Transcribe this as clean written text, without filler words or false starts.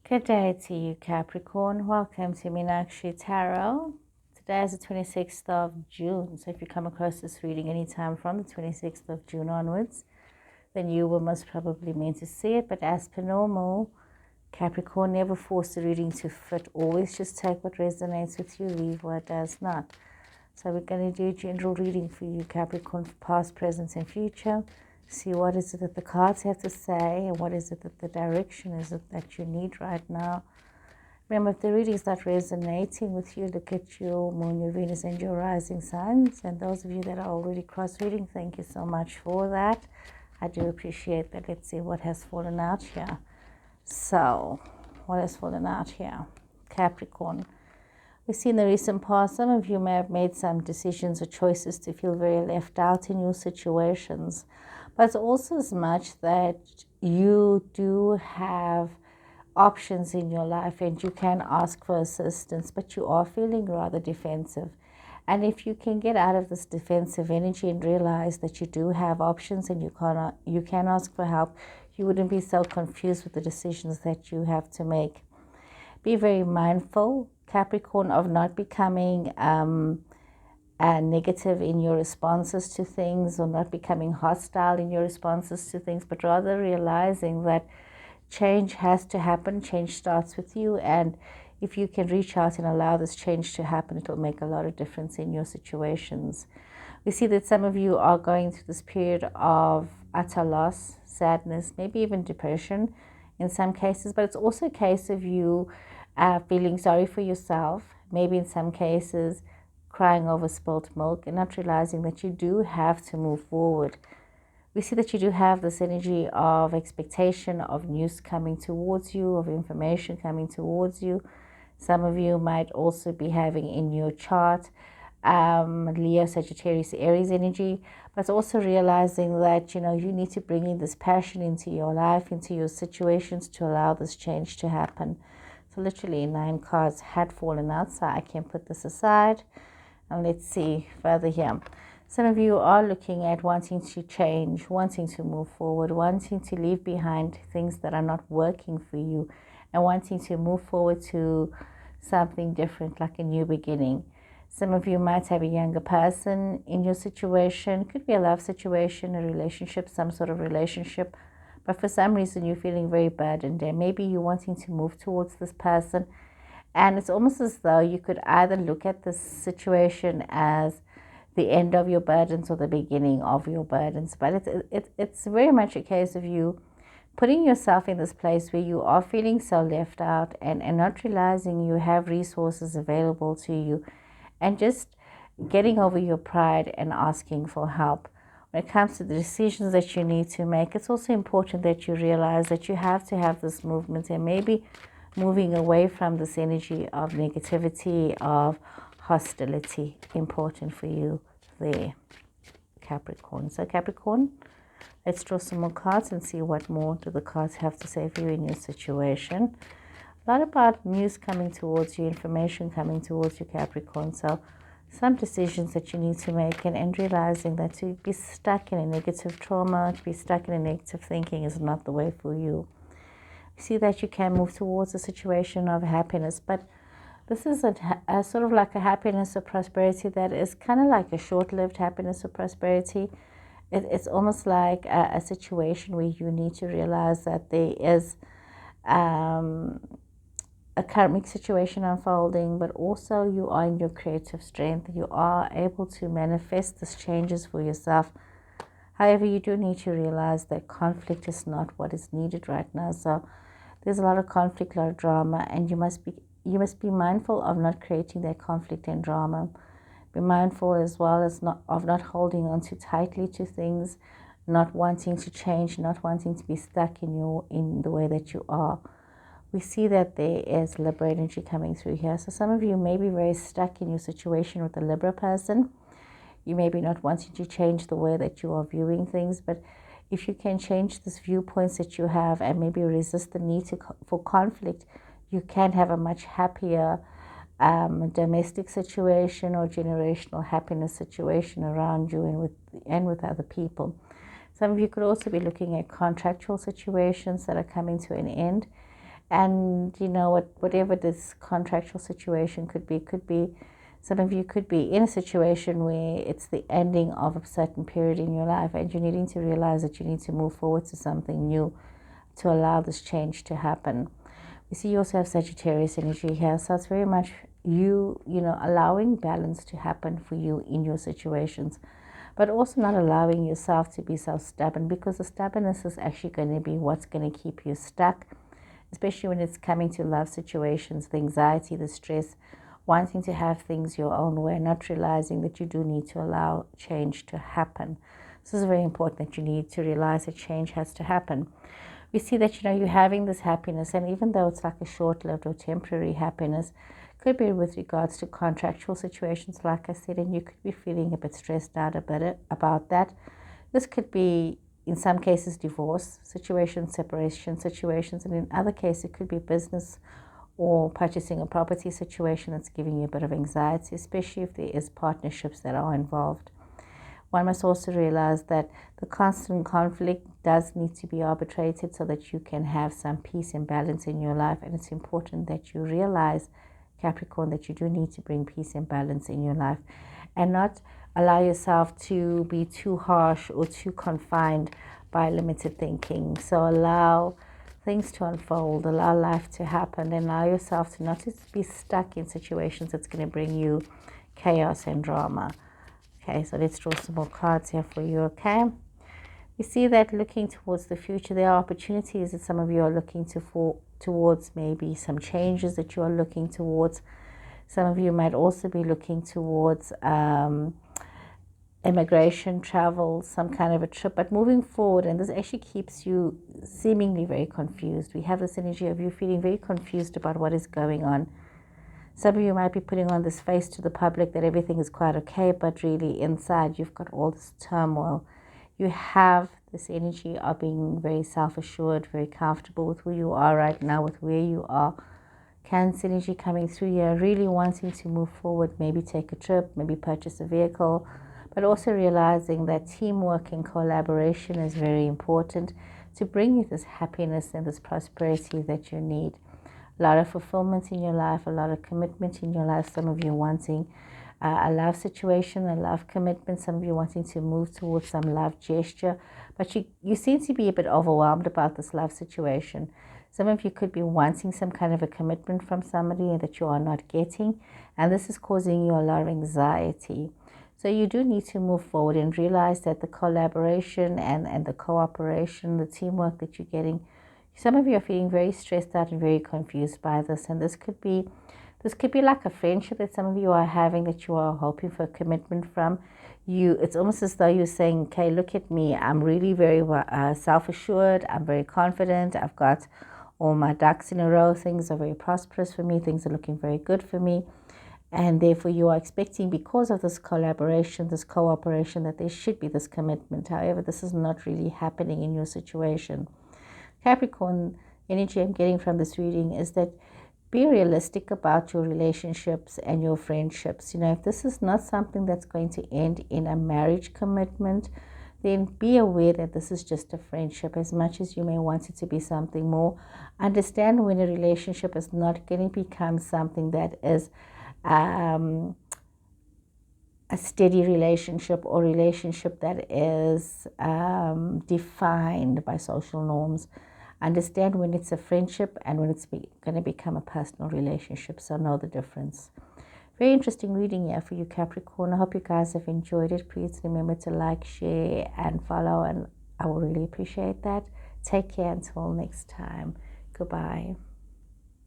Good day to you, Capricorn. Welcome to Meenakshi Tarot. Today is the 26th of June, so if you come across this reading anytime from the 26th of June onwards, then you were most probably meant to see it. But as per normal, Capricorn, never force the reading to fit. Always just take what resonates with you, leave what does not. So we're going to do a general reading for you, Capricorn, for past, present, and future. See what is it that the cards have to say, and what is it that the direction is it that you need right now. Remember, if the reading is not resonating with you, look at your moon, your Venus, and your rising signs. And those of you that are already cross-reading, thank you so much for that. I do appreciate that. Let's see what has fallen out here. So, what has fallen out here? Capricorn. We see in the recent past, some of you may have made some decisions or choices to feel very left out in your situations. But it's also as much that you do have options in your life and you can ask for assistance, but you are feeling rather defensive. And if you can get out of this defensive energy and realize that you do have options and you can ask for help, you wouldn't be so confused with the decisions that you have to make. Be very mindful, Capricorn, of not becoming negative in your responses to things, or not becoming hostile in your responses to things, but rather realizing that change has to happen. Change starts with you, and if you can reach out and allow this change to happen, it will make a lot of difference in your situations. We see that some of you are going through this period of utter loss, sadness, maybe even depression in some cases, but it's also a case of you feeling sorry for yourself, maybe in some cases crying over spilt milk, and not realizing that you do have to move forward. We see that you do have this energy of expectation, of news coming towards you, of information coming towards you. Some of you might also be having in your chart Leo, Sagittarius, Aries energy, but also realizing that you need to bring in this passion into your life, into your situations, to allow this change to happen. So literally 9 cards had fallen out, so I can put this aside. And let's see further here. Some of you are looking at wanting to change, wanting to move forward, wanting to leave behind things that are not working for you, and wanting to move forward to something different, like a new beginning. Some of you might have a younger person in your situation. Could be a love situation, a relationship, some sort of relationship. But for some reason, you're feeling very burdened, and maybe you're wanting to move towards this person. And it's almost as though you could either look at this situation as the end of your burdens or the beginning of your burdens. But it's very much a case of you putting yourself in this place where you are feeling so left out and not realizing you have resources available to you, and just getting over your pride and asking for help. When it comes to the decisions that you need to make, it's also important that you realize that you have to have this movement, and maybe moving away from this energy of negativity, of hostility. Important for you there, Capricorn. So Capricorn, let's draw some more cards and see what more do the cards have to say for you in your situation. A lot about news coming towards you, information coming towards you, Capricorn. So some decisions that you need to make, and realizing that to be stuck in a negative trauma, to be stuck in a negative thinking is not the way for you. See that you can move towards a situation of happiness, but this is a sort of like a happiness or prosperity that is kind of like a short-lived happiness or prosperity. It's almost like a situation where you need to realize that there is a karmic situation unfolding, but also you are in your creative strength. You are able to manifest these changes for yourself. However, you do need to realize that conflict is not what is needed right now. So there's a lot of conflict, a lot of drama, and you must be mindful of not creating that conflict and drama. Be mindful as well as of not holding on too tightly to things, not wanting to change, not wanting to be stuck in the way that you are. We see that there is Libra energy coming through here. So some of you may be very stuck in your situation with a Libra person. You may be not wanting to change the way that you are viewing things, but if you can change these viewpoints that you have and maybe resist the need for conflict, you can have a much happier domestic situation or generational happiness situation around you and with other people. Some of you could also be looking at contractual situations that are coming to an end, And you know what, whatever this contractual situation could be, some of you could be in a situation where it's the ending of a certain period in your life and you're needing to realize that you need to move forward to something new to allow this change to happen. You see, you also have Sagittarius energy here, so it's very much you know, allowing balance to happen for you in your situations, but also not allowing yourself to be so stubborn, because the stubbornness is actually going to be what's going to keep you stuck, especially when it's coming to love situations, the anxiety, the stress, wanting to have things your own way, not realizing that you do need to allow change to happen. This is very important, that you need to realize that change has to happen. We see that, you know, you're having this happiness, and even though it's like a short-lived or temporary happiness, could be with regards to contractual situations, like I said, and you could be feeling a bit stressed out about that. This could be, in some cases, divorce situations, separation situations, and in other cases, it could be business or purchasing a property situation that's giving you a bit of anxiety, especially if there is partnerships that are involved. One must also realize that the constant conflict does need to be arbitrated so that you can have some peace and balance in your life. And it's important that you realize, Capricorn, that you do need to bring peace and balance in your life and not allow yourself to be too harsh or too confined by limited thinking. So allow things to unfold, allow life to happen, and allow yourself to not just be stuck in situations that's going to bring you chaos and drama. Okay, so let's draw some more cards here for you, okay? We see that looking towards the future, there are opportunities that some of you are looking towards, maybe some changes that you are looking towards. Some of you might also be looking towards immigration, travel, some kind of a trip, but moving forward, and this actually keeps you seemingly very confused. We have this energy of you feeling very confused about what is going on. Some of you might be putting on this face to the public that everything is quite okay, but really inside you've got all this turmoil. You have this energy of being very self-assured, very comfortable with who you are right now, with where you are. Cancer energy coming through here, really wanting to move forward, maybe take a trip, maybe purchase a vehicle, but also realizing that teamwork and collaboration is very important to bring you this happiness and this prosperity that you need. A lot of fulfillment in your life, a lot of commitment in your life. Some of you wanting a love situation, a love commitment. Some of you wanting to move towards some love gesture. But you seem to be a bit overwhelmed about this love situation. Some of you could be wanting some kind of a commitment from somebody that you are not getting. And this is causing you a lot of anxiety. So you do need to move forward and realize that the collaboration and the cooperation, the teamwork that you're getting, some of you are feeling very stressed out and very confused by this, and this could be like a friendship that some of you are having that you are hoping for a commitment from. It's almost as though you're saying, okay, look at me. I'm really very self-assured. I'm very confident. I've got all my ducks in a row. Things are very prosperous for me. Things are looking very good for me. And therefore you are expecting, because of this collaboration, this cooperation, that there should be this commitment. However, this is not really happening in your situation. Capricorn energy I'm getting from this reading is that be realistic about your relationships and your friendships. You know, if this is not something that's going to end in a marriage commitment, then be aware that this is just a friendship. As much as you may want it to be something more, understand when a relationship is not going to become something that is a steady relationship, or relationship that is defined by social norms. Understand when it's a friendship and when it's going to become a personal relationship. So know the difference. Very interesting reading here for you, Capricorn. I hope you guys have enjoyed it. Please remember to like, share, and follow, and I will really appreciate that. Take care until next time. Goodbye.